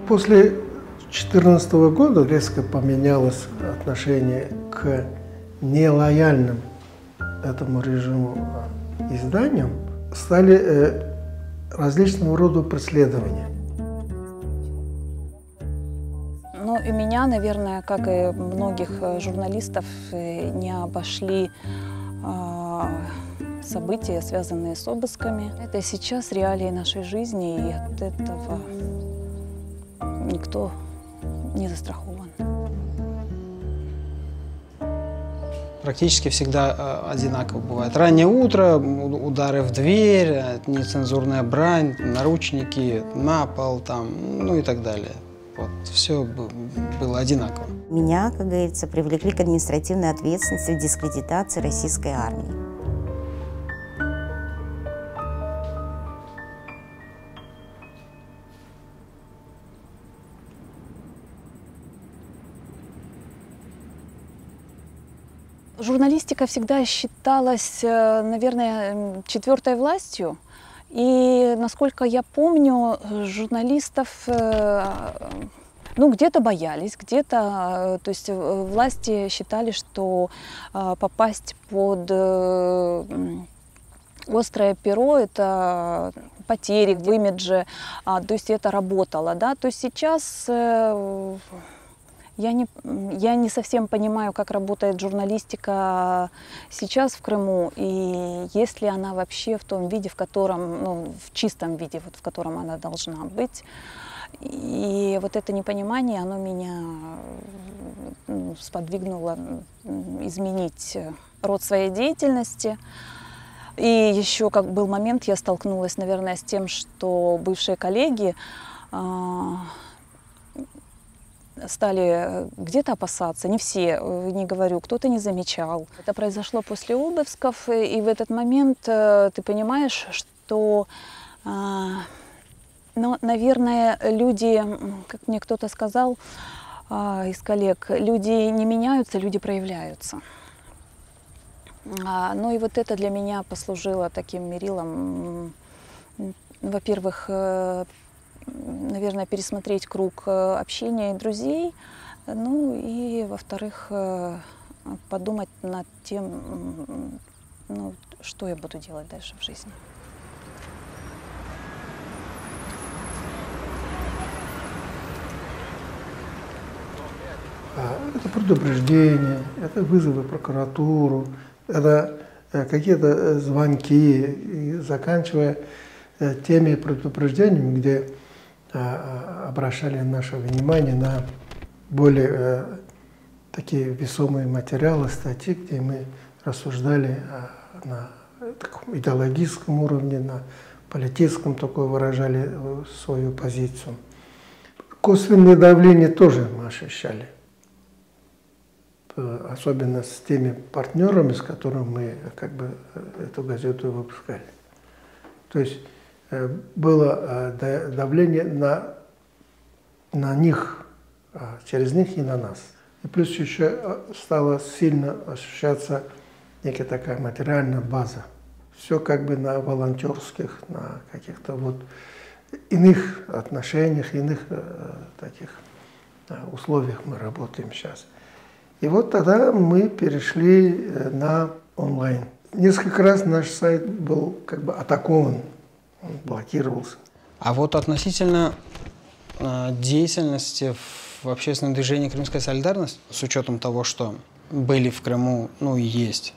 После 2014 года резко поменялось отношение к нелояльным этому режиму изданиям. Стали различного рода преследования. Ну и меня, наверное, как и многих журналистов, не обошли события, связанные с обысками. Это сейчас реалии нашей жизни, и от этого никто не застрахован. Практически всегда одинаково бывает. Раннее утро, удары в дверь, нецензурная брань, наручники на пол, там, ну и так далее. Вот, все было одинаково. Меня, как говорится, привлекли к административной ответственности в дискредитации российской армии. Журналистика всегда считалась, наверное, четвертой властью. И, насколько я помню, журналистов ну, где-то боялись, где-то, то есть власти считали, что попасть под острое перо – это потери в имидже, то есть это работало, да. То есть сейчас я не совсем понимаю, как работает журналистика сейчас в Крыму, и есть ли она вообще в том виде, в котором, ну, в чистом виде, вот, в котором она должна быть. И вот это непонимание, оно меня сподвигнуло изменить род своей деятельности. И еще как был момент, я столкнулась, наверное, с тем, что бывшие коллеги стали где-то опасаться, не все, не говорю, кто-то не замечал. Это произошло после обысков, и в этот момент ты понимаешь, что, ну, наверное, люди, как мне кто-то сказал из коллег, люди не меняются, люди проявляются. Ну и вот это для меня послужило таким мерилом, во-первых, наверное, пересмотреть круг общения и друзей, ну и, во-вторых, подумать над тем, ну, что я буду делать дальше в жизни. Это предупреждение, это вызовы в прокуратуру, это какие-то звонки, и заканчивая теми предупреждениями, где обращали наше внимание на более такие весомые материалы, статьи, где мы рассуждали на таком идеологическом уровне, на политическом такой выражали свою позицию. Косвенное давление тоже мы ощущали, особенно с теми партнерами, с которыми мы как бы эту газету выпускали. То есть было давление на них, через них и на нас. И плюс еще стала сильно ощущаться некая такая материальная база. Все как бы на волонтерских, на каких-то вот иных отношениях, иных таких условиях мы работаем сейчас. И вот тогда мы перешли на онлайн. Несколько раз наш сайт был как бы атакован, он блокировался. А вот относительно деятельности в общественном движении «Крымская солидарность», с учетом того, что были в Крыму, ну и есть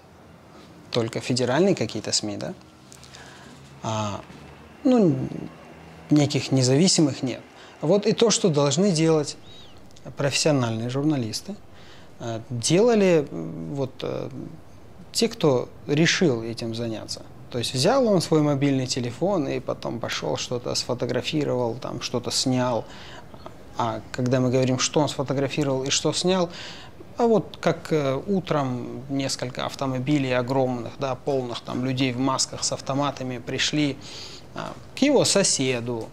только федеральные какие-то СМИ, да, ну, неких независимых нет. Вот и то, что должны делать профессиональные журналисты, делали вот те, кто решил этим заняться. То есть взял он свой мобильный телефон и потом пошел что-то сфотографировал, там что-то снял. А когда мы говорим, что он сфотографировал и что снял, а вот как утром несколько автомобилей огромных, да, полных там людей в масках с автоматами пришли к его соседу,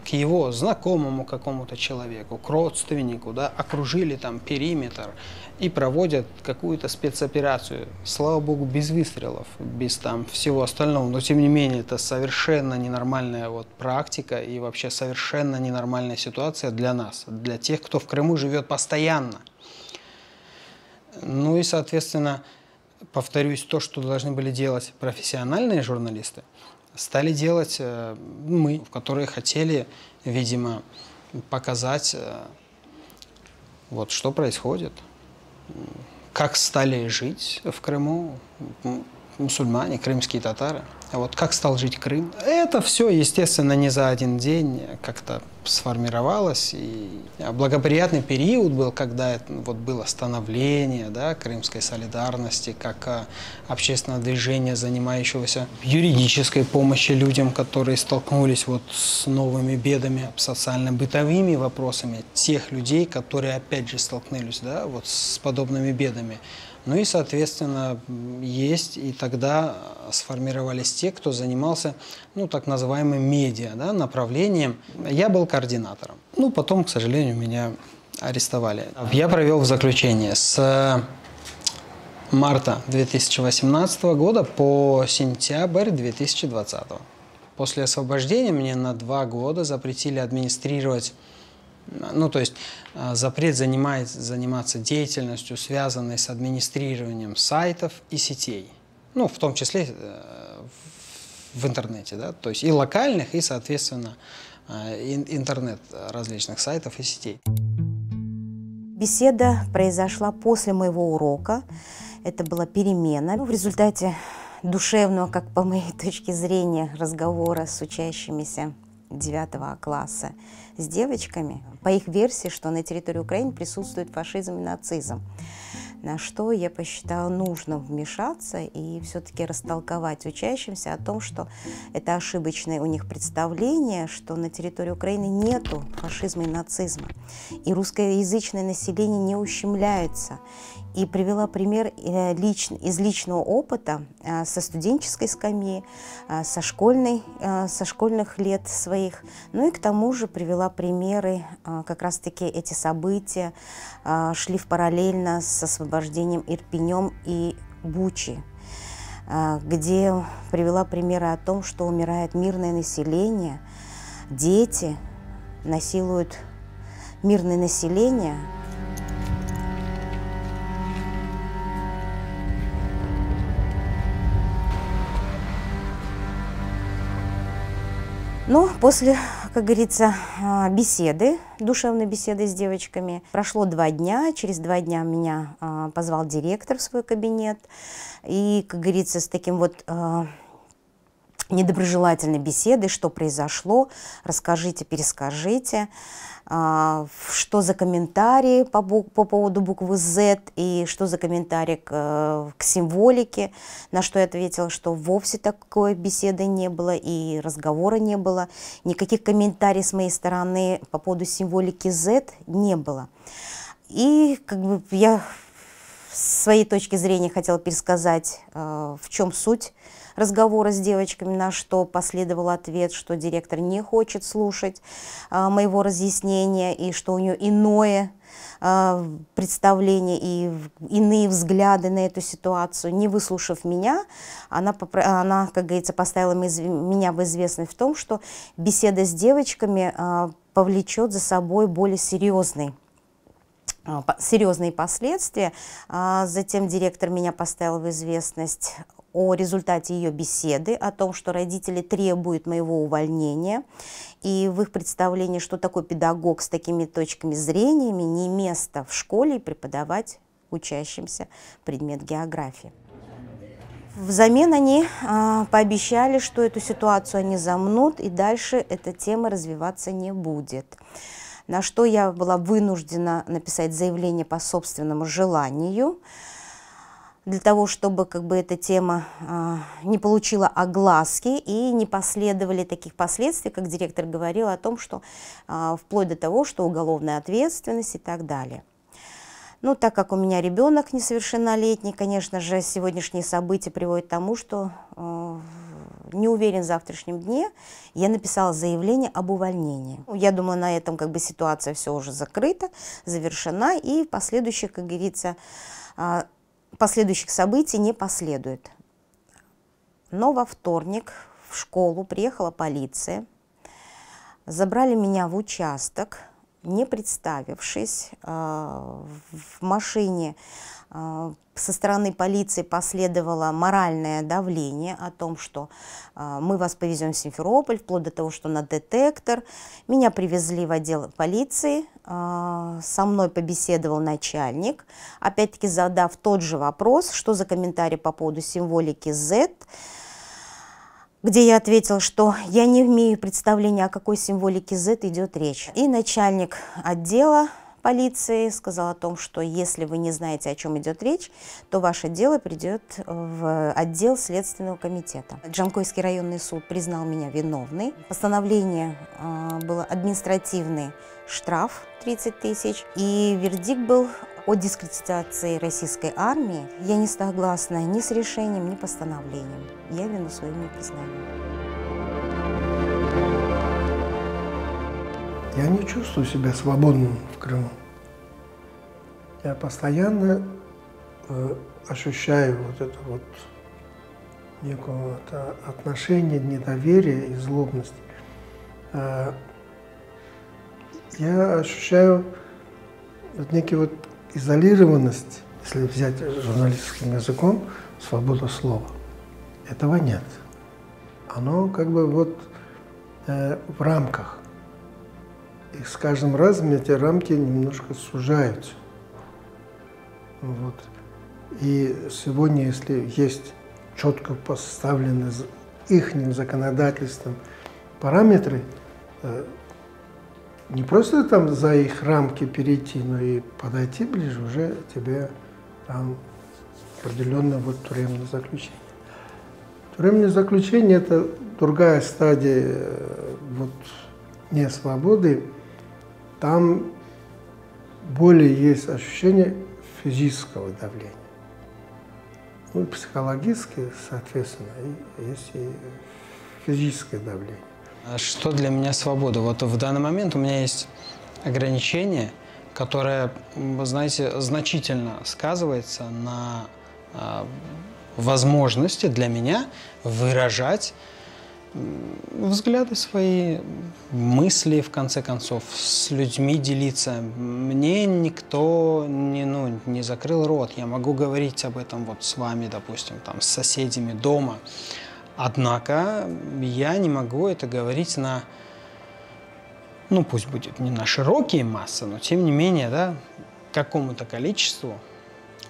к его знакомому какому-то человеку, к родственнику, да, окружили там периметр и проводят какую-то спецоперацию. Слава богу, без выстрелов, без там всего остального. Но тем не менее, это совершенно ненормальная вот практика и вообще совершенно ненормальная ситуация для нас, для тех, кто в Крыму живет постоянно. Ну и, соответственно, повторюсь, то, что должны были делать профессиональные журналисты, стали делать мы, которые хотели, видимо, показать, вот что происходит, как стали жить в Крыму мусульмане, крымские татары, а вот как стал жить Крым. Это все, естественно, не за один день как-то сформировалось. И благоприятный период был, когда вот было становление, да, крымской солидарности, как общественное движение, занимающегося юридической помощью людям, которые столкнулись вот с новыми бедами, социально-бытовыми вопросами тех людей, которые опять же столкнулись, да, вот с подобными бедами. Ну и, соответственно, есть и тогда сформировались те, кто занимался, ну, так называемым медиа, да, направлением. Я был координатором. Ну, потом, к сожалению, меня арестовали. Я провел в заключение с марта 2018 года по сентябрь 2020. После освобождения мне на 2 года запретили администрировать. Ну, то есть запрет заниматься деятельностью, связанной с администрированием сайтов и сетей. Ну, в том числе в интернете, да, то есть и локальных, и, соответственно, интернет различных сайтов и сетей. Беседа произошла после моего урока. Это была перемена. В результате душевного, как по моей точке зрения, разговора с учащимися 9 класса с девочками, по их версии, что на территории Украины присутствует фашизм и нацизм. На что я посчитала нужно вмешаться и все-таки растолковать учащимся о том, что это ошибочное у них представление, что на территории Украины нету фашизма и нацизма, и русскоязычное население не ущемляется. И привела пример из личного опыта со студенческой скамьи, со школьных лет своих. Ну и к тому же привела примеры, как раз-таки эти события шли параллельно с освобождением Ирпенем и Бучи, где привела примеры о том, что умирает мирное население, дети насилуют мирное население. Но после, как говорится, беседы, душевной беседы с девочками, прошло 2 дня. Через 2 дня меня позвал директор в свой кабинет. И, как говорится, с таким вот недоброжелательной беседой, что произошло, расскажите, перескажите, что за комментарии по поводу буквы Z и что за комментарии к символике, на что я ответила, что вовсе такой беседы не было и разговора не было, никаких комментариев с моей стороны по поводу символики Z не было. И как бы я с своей точки зрения хотела пересказать, в чем суть разговора с девочками, на что последовал ответ, что директор не хочет слушать моего разъяснения и что у нее иное представление и иные взгляды на эту ситуацию. Не выслушав меня, она, как говорится, поставила меня в известность в том, что беседа с девочками повлечет за собой более серьезные последствия. Затем директор меня поставил в известность о результате ее беседы, о том, что родители требуют моего увольнения. И в их представлении, что такой педагог с такими точками зрения не место в школе преподавать учащимся предмет географии. Взамен они пообещали, что эту ситуацию они замнут, и дальше эта тема развиваться не будет. На что я была вынуждена написать заявление по собственному желанию, для того, чтобы как бы эта тема не получила огласки и не последовали таких последствий, как директор говорил о том, что вплоть до того, что уголовная ответственность и так далее. Ну, так как у меня ребенок несовершеннолетний, конечно же, сегодняшние события приводят к тому, что не уверен в завтрашнем дне, я написала заявление об увольнении. Я думала, на этом как бы ситуация все уже закрыта, завершена, и последующих, как говорится, последующих событий не последует. Но во вторник в школу приехала полиция, забрали меня в участок, не представившись. В машине со стороны полиции последовало моральное давление о том, что мы вас повезем в Симферополь, вплоть до того, что на детектор. Меня привезли в отдел полиции, со мной побеседовал начальник, опять-таки задав тот же вопрос, что за комментарий по поводу символики Z, где я ответила, что я не имею представления, о какой символике Z идет речь. И начальник отдела полиции сказал о том, что если вы не знаете, о чем идет речь, то ваше дело придет в отдел Следственного комитета. Джанкойский районный суд признал меня виновной. Постановление было административный штраф 30 тысяч, и вердикт был о дискредитации российской армии. Я не согласна ни с решением, ни постановлением. Я вину свою не признаю. Я не чувствую себя свободным в Крыму. Я постоянно ощущаю вот это вот некое отношение, недоверие и злобность. Я ощущаю вот некий вот изолированность, если взять журналистским языком, свобода слова. Этого нет. Оно как бы вот в рамках. И с каждым разом эти рамки немножко сужаются. Вот. И сегодня, если есть четко поставлены ихним законодательством параметры, не просто там за их рамки перейти, но и подойти ближе, уже тебе там определенное вот тюремное заключение. Тюремное заключение – это другая стадия вот несвободы. Там более есть ощущение физического давления. Ну, психологически, соответственно, есть и физическое давление. Что для меня свобода? Вот в данный момент у меня есть ограничение, которое, вы знаете, значительно сказывается на возможности для меня выражать взгляды свои, мысли, в конце концов, с людьми делиться. Мне никто не закрыл рот. Я могу говорить об этом вот с вами, допустим, там, с соседями дома. Однако я не могу это говорить на, ну пусть будет не на широкие массы, но тем не менее, да, какому-то количеству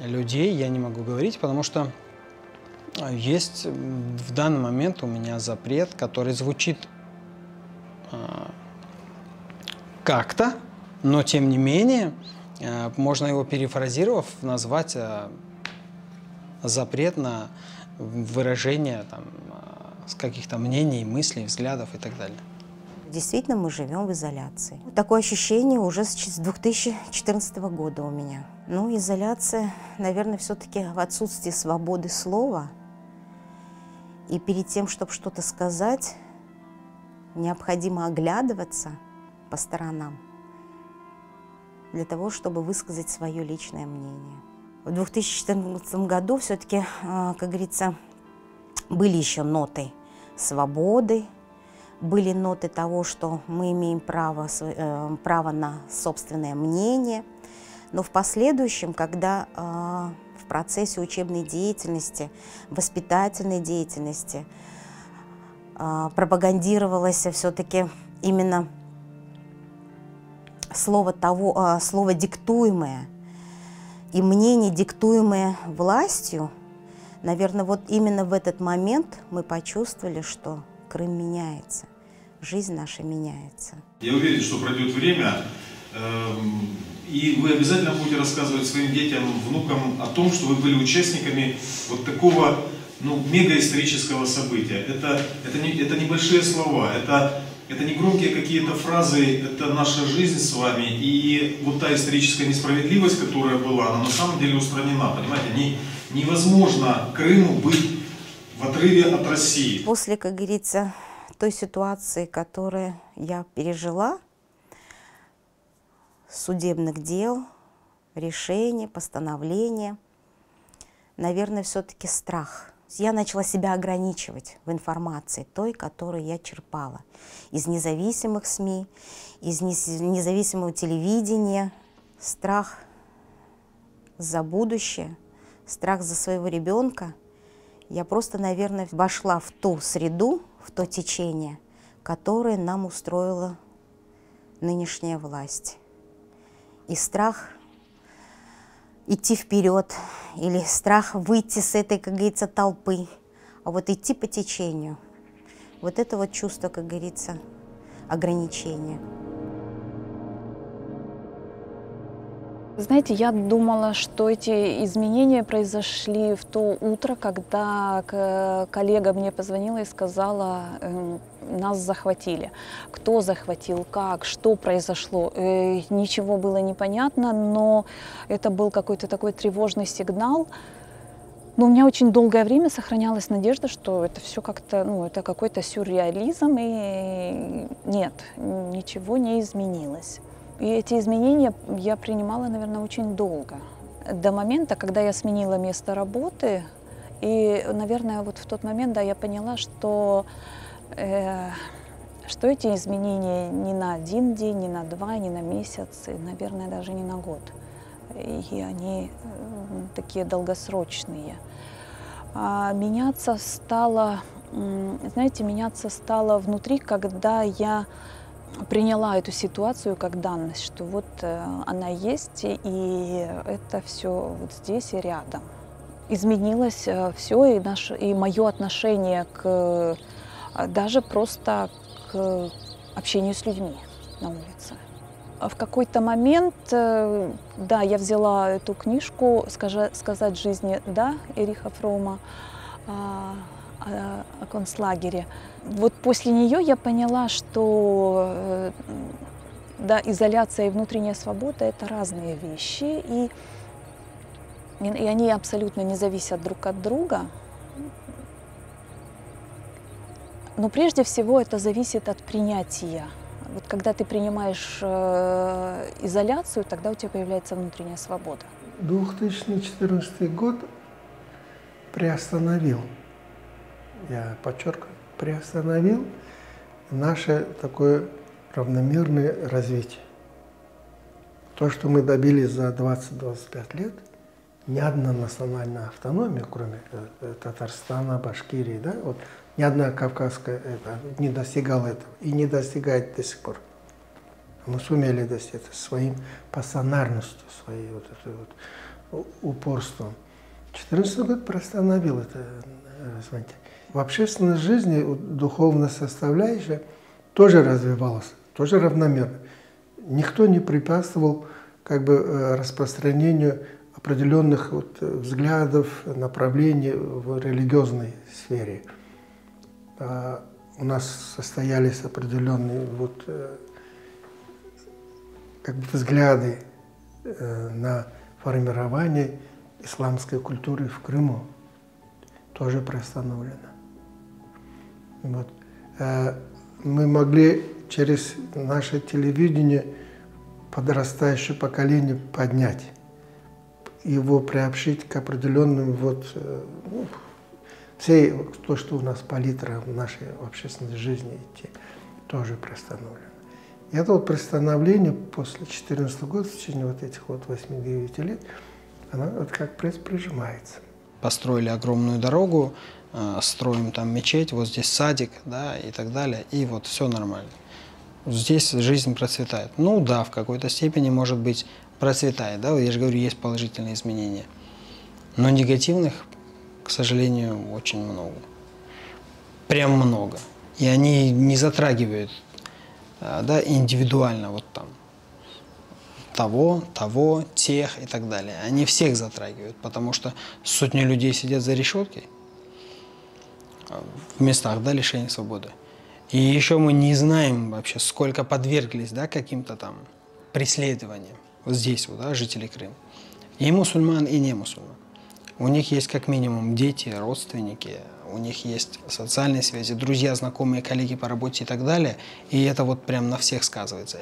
людей я не могу говорить, потому что есть в данный момент у меня запрет, который звучит как-то, но тем не менее можно его перефразировав назвать запрет на выражение там, каких-то мнений, мыслей, взглядов и так далее. Действительно, мы живем в изоляции. Такое ощущение уже с 2014 года у меня. Ну, изоляция, наверное, все-таки в отсутствии свободы слова. И перед тем, чтобы что-то сказать, необходимо оглядываться по сторонам для того, чтобы высказать свое личное мнение. В 2014 году все-таки, как говорится, были еще ноты свободы, были ноты того, что мы имеем право на собственное мнение. Но в последующем, когда в процессе учебной деятельности, воспитательной деятельности пропагандировалось все-таки именно слово диктуемое и мнение, диктуемое властью, наверное, вот именно в этот момент мы почувствовали, что Крым меняется, жизнь наша меняется. Я уверен, что пройдет время, и вы обязательно будете рассказывать своим детям, внукам о том, что вы были участниками вот такого мегаисторического события. Это небольшие слова, это не громкие какие-то фразы, это наша жизнь с вами. И вот та историческая несправедливость, которая была, она на самом деле устранена. Понимаете, невозможно Крыму быть в отрыве от России. После, как говорится, той ситуации, которую я пережила, судебных дел, решений, постановления, наверное, все-таки страх. Я начала себя ограничивать в информации той, которую я черпала из независимых СМИ, из независимого телевидения. Страх за будущее, страх за своего ребенка. Я просто, наверное, вошла в ту среду, в то течение, которое нам устроила нынешняя власть. И страх идти вперед, или страх выйти с этой, как говорится, толпы, а вот идти по течению. Вот это вот чувство, как говорится, ограничения. Знаете, я думала, что эти изменения произошли в то утро, когда коллега мне позвонила и сказала, нас захватили. Кто захватил, как, что произошло, ничего было непонятно, но это был какой-то такой тревожный сигнал. Но у меня очень долгое время сохранялась надежда, что это все как-то, это какой-то сюрреализм, и нет, ничего не изменилось. И эти изменения я принимала, наверное, очень долго. До момента, когда я сменила место работы, и, наверное, вот в тот момент, да, я поняла, что эти изменения не на один день, не на два, не на месяц, и, наверное, даже не на год. И они такие долгосрочные. А меняться стало, знаете, меняться стало внутри, когда я приняла эту ситуацию как данность, что вот она есть, и это все вот здесь и рядом. Изменилось все, и мое отношение даже просто к общению с людьми на улице. В какой-то момент, да, я взяла эту книжку «Сказать жизни да» Эриха Фрома о концлагере. Вот после нее я поняла, что да, изоляция и внутренняя свобода – это разные вещи, и они абсолютно не зависят друг от друга. Но прежде всего это зависит от принятия. Вот когда ты принимаешь изоляцию, тогда у тебя появляется внутренняя свобода. 2014 год приостановил, я подчеркиваю, приостановил наше такое равномерное развитие. То, что мы добились за 20-25 лет, ни одна национальная автономия, кроме Татарстана, Башкирии, да, вот, ни одна кавказская не достигала этого и не достигает до сих пор. Мы сумели достичь это своим пассионарностью, своей вот этой вот упорством. 2014 год приостановил это развитие. В общественной жизни духовная составляющая тоже развивалась, тоже равномерно. Никто не препятствовал как бы распространению определенных вот взглядов, направлений в религиозной сфере. У нас состоялись определенные вот, как бы взгляды на формирование исламской культуры в Крыму, тоже приостановлено. Вот. Мы могли через наше телевидение подрастающее поколение поднять, его приобщить к определенным вот, все то, что у нас палитра в нашей общественной жизни, тоже приостановлено. И это вот приостановление после 2014 года, в течение вот этих вот 8-9 лет, она вот как прижимается. Построили огромную дорогу, строим там мечеть, вот здесь садик, да, и так далее, и вот все нормально. Здесь жизнь процветает. Ну да, в какой-то степени, может быть, процветает, да, я же говорю, есть положительные изменения. Но негативных, к сожалению, очень много. Прям много. И они не затрагивают, да, индивидуально вот там того, тех и так далее. Они всех затрагивают, потому что сотни людей сидят за решеткой в местах, да, лишения свободы. И еще мы не знаем вообще, сколько подверглись, да, каким-то там преследованиям. Вот здесь, вот, да, жители Крыма. И мусульман, и не мусульман. У них есть как минимум дети, родственники, у них есть социальные связи, друзья, знакомые, коллеги по работе и так далее. И это вот прям на всех сказывается.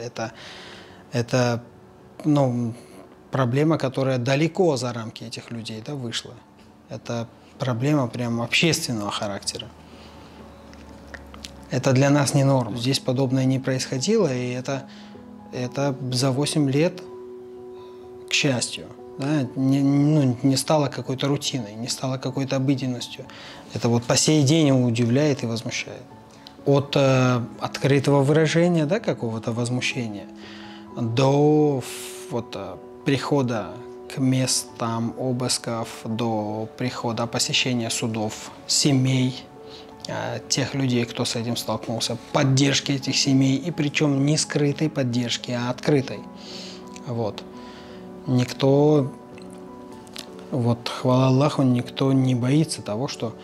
Это ну, проблема, которая далеко за рамки этих людей, да, вышла. Это проблема прям общественного характера. Это для нас не норма. Здесь подобное не происходило, и это за 8 лет, к счастью, да, не стало какой-то рутиной, не стало какой-то обыденностью. Это вот по сей день его удивляет и возмущает. От открытого выражения, да, какого-то возмущения до вот, прихода к местам обысков, до прихода посещения судов, семей, тех людей, кто с этим столкнулся, поддержки этих семей, и причем не скрытой поддержки, а открытой. Вот. Никто, вот, хвала Аллаху, никто не боится того, что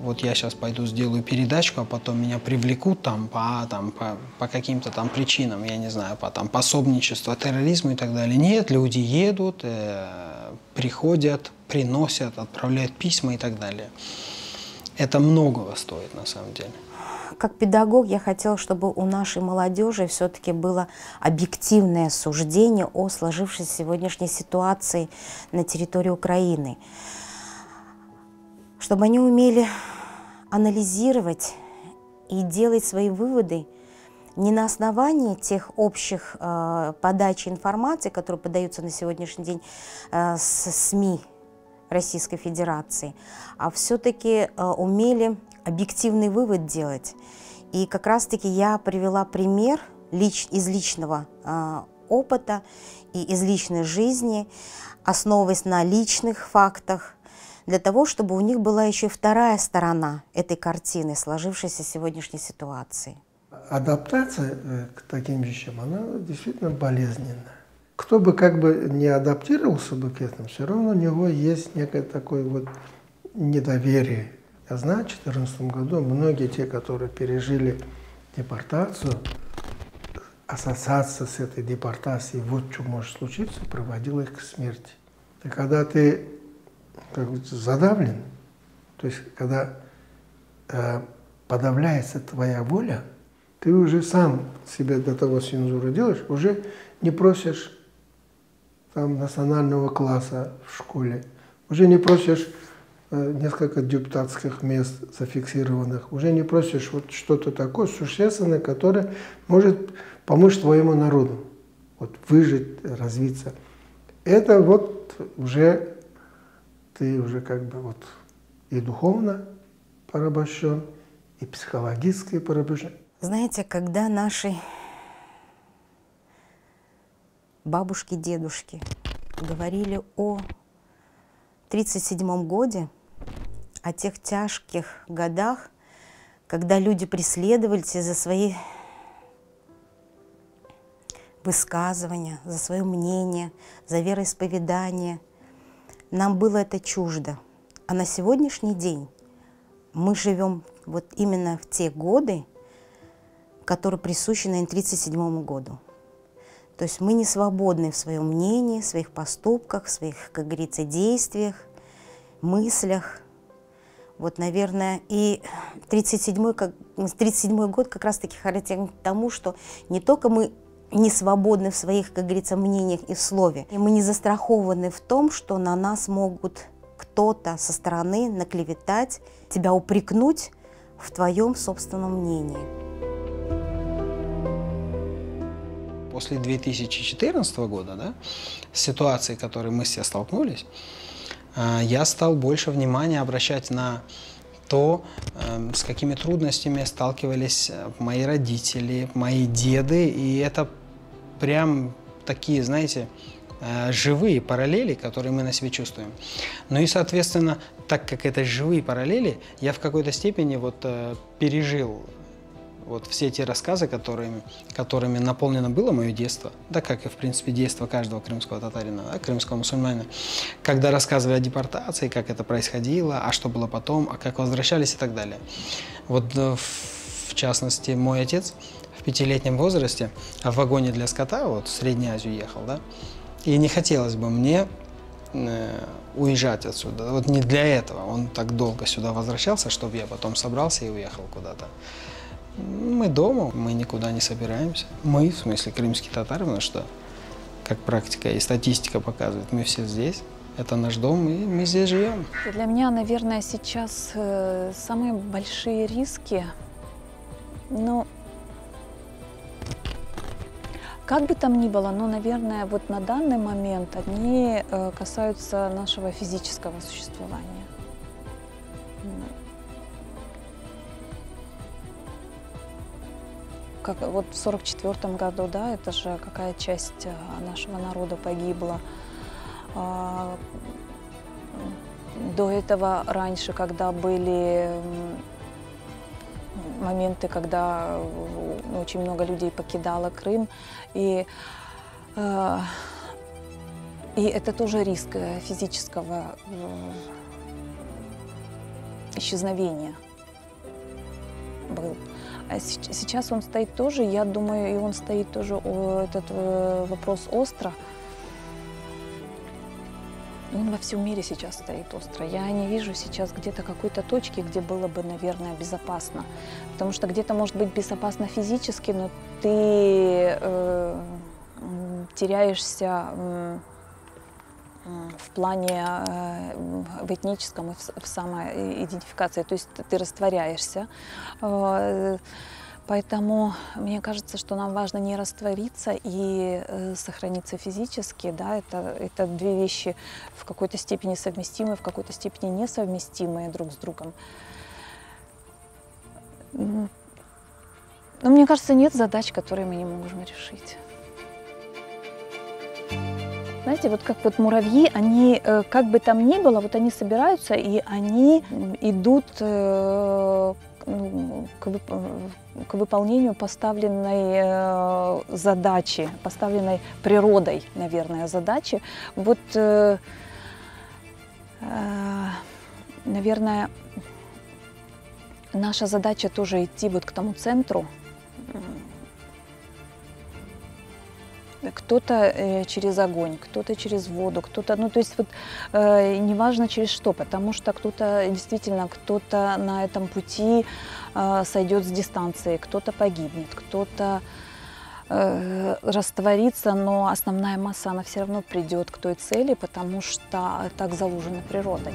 вот я сейчас пойду сделаю передачку, а потом меня привлекут там по каким-то там причинам, я не знаю, по там пособничеству, терроризму и так далее. Нет, люди едут, приходят, приносят, отправляют письма и так далее. Это многого стоит на самом деле. Как педагог я хотела, чтобы у нашей молодежи все-таки было объективное суждение о сложившейся сегодняшней ситуации на территории Украины. Чтобы они умели анализировать и делать свои выводы не на основании тех общих подачи информации, которые подаются на сегодняшний день с СМИ Российской Федерации, а все-таки умели объективный вывод делать. И как раз-таки я привела пример из личного опыта и из личной жизни, основываясь на личных фактах, для того, чтобы у них была еще и вторая сторона этой картины, сложившейся сегодняшней ситуации. Адаптация к таким вещам, она действительно болезненна. Кто бы как бы не адаптировался бы к этому, все равно у него есть некое такое вот недоверие. Я знаю, в 2014 году многие те, которые пережили депортацию, ассоциация с этой депортацией, вот что может случиться, приводила их к смерти. И когда ты как бы задавлен, то есть когда подавляется твоя воля, ты уже сам себе до того цензуру делаешь, уже не просишь там национального класса в школе, уже не просишь несколько депутатских мест зафиксированных, уже не просишь вот что-то такое существенное, которое может помочь твоему народу вот, выжить, развиться. Это вот уже ты уже как бы вот и духовно порабощен, и психологически порабощен. Знаете, когда наши бабушки, дедушки говорили о 1937 году, о тех тяжких годах, когда люди преследовались за свои высказывания, за свое мнение, за вероисповедание, нам было это чуждо. А на сегодняшний день мы живем вот именно в те годы, которые присущи, наверное, 1937 году. То есть мы не свободны в своем мнении, в своих поступках, в своих, как говорится, действиях, мыслях. Вот, наверное, и 1937 год как раз-таки характерен к тому, что не только мы не свободны в своих, как говорится, мнениях и слове, и мы не застрахованы в том, что на нас могут кто-то со стороны наклеветать, тебя упрекнуть в твоем собственном мнении. После 2014 года, да, с ситуацией, с которой мы все столкнулись, я стал больше внимания обращать на то, с какими трудностями сталкивались мои родители, мои деды, и это прям такие, знаете, живые параллели, которые мы на себе чувствуем. Ну и, соответственно, так как это живые параллели, я в какой-то степени вот пережил вот все те рассказы, которыми наполнено было мое детство, да, как и, в принципе, детство каждого крымского татарина, да, крымского мусульманина, когда рассказывали о депортации, как это происходило, а что было потом, а как возвращались и так далее. Вот, в частности, мой отец в 5-летнем возрасте в вагоне для скота, вот, в Среднюю Азию ехал, да, и не хотелось бы мне уезжать отсюда. Вот не для этого он так долго сюда возвращался, чтобы я потом собрался и уехал куда-то. Мы дома, мы никуда не собираемся. Мы, в смысле крымские татары, потому что, как практика и статистика показывает, мы все здесь. Это наш дом, и мы здесь живем. Для меня, наверное, сейчас самые большие риски, ну, как бы там ни было, но, наверное, вот на данный момент они касаются нашего физического существования. Как вот в 1944 году, да, это же какая часть нашего народа погибла. До этого раньше, когда были моменты, когда очень много людей покидало Крым, и это тоже риск физического исчезновения был. А сейчас он стоит тоже, я думаю, и он стоит тоже, этот вопрос остро. Он во всем мире сейчас стоит остро. Я не вижу сейчас где-то какой-то точки, где было бы, наверное, безопасно. Потому что где-то может быть безопасно физически, но ты теряешься в плане в этническом и в самоидентификации. То есть ты растворяешься. Поэтому мне кажется, что нам важно не раствориться и сохраниться физически. Да? Это две вещи в какой-то степени совместимые, в какой-то степени несовместимые друг с другом. Но мне кажется, нет задач, которые мы не можем решить. Знаете, вот как вот муравьи, они, как бы там ни было, вот они собираются, и они идут к выполнению поставленной задачи, поставленной природой, наверное, задачи. Вот, наверное, наша задача тоже идти вот к тому центру. Кто-то через огонь, кто-то через воду, кто-то, ну то есть вот неважно через что, потому что кто-то действительно, кто-то на этом пути сойдет с дистанции, кто-то погибнет, кто-то растворится, но основная масса, она все равно придет к той цели, потому что так заложено природой.